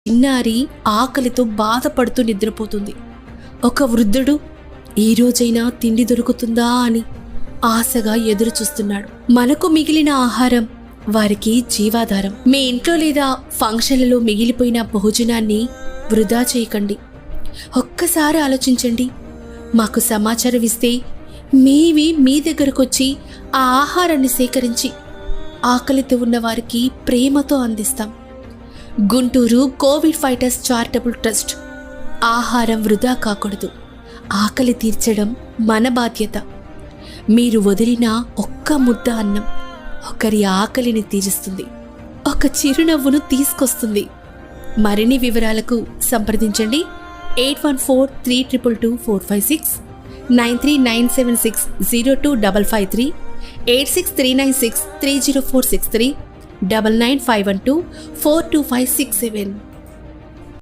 చిన్నారి ఆకలితో బాధపడుతూ నిద్రపోతుంది. ఒక వృద్ధుడు ఈరోజైనా తిండి దొరుకుతుందా అని ఆశగా ఎదురు చూస్తున్నాడు. మనకు మిగిలిన ఆహారం వారికి జీవాధారం. మీ ఇంట్లో లేదా ఫంక్షన్లలో మిగిలిపోయిన భోజనాన్ని వృధా చేయకండి. ఒక్కసారి ఆలోచించండి. మాకు సమాచారం ఇస్తే మేవి మీ దగ్గరకొచ్చి ఆ ఆహారాన్ని సేకరించి ఆకలితో ఉన్న వారికి ప్రేమతో అందిస్తాం. Guntur Covid fighters charitable trust. ఆహారం వృధా కాకూడదు. ఆకలి తీర్చడం మన బాధ్యత. మీరు వదిలిన ఒక్క ముద్ద అన్నం ఒకరి ఆకలిని తీరుస్తుంది, ఒక చిరునవ్వును తీసుకొస్తుంది. మరిన్ని వివరాలకు సంప్రదించండి 8143222456, 9397602553, 8639630463, 99512425667.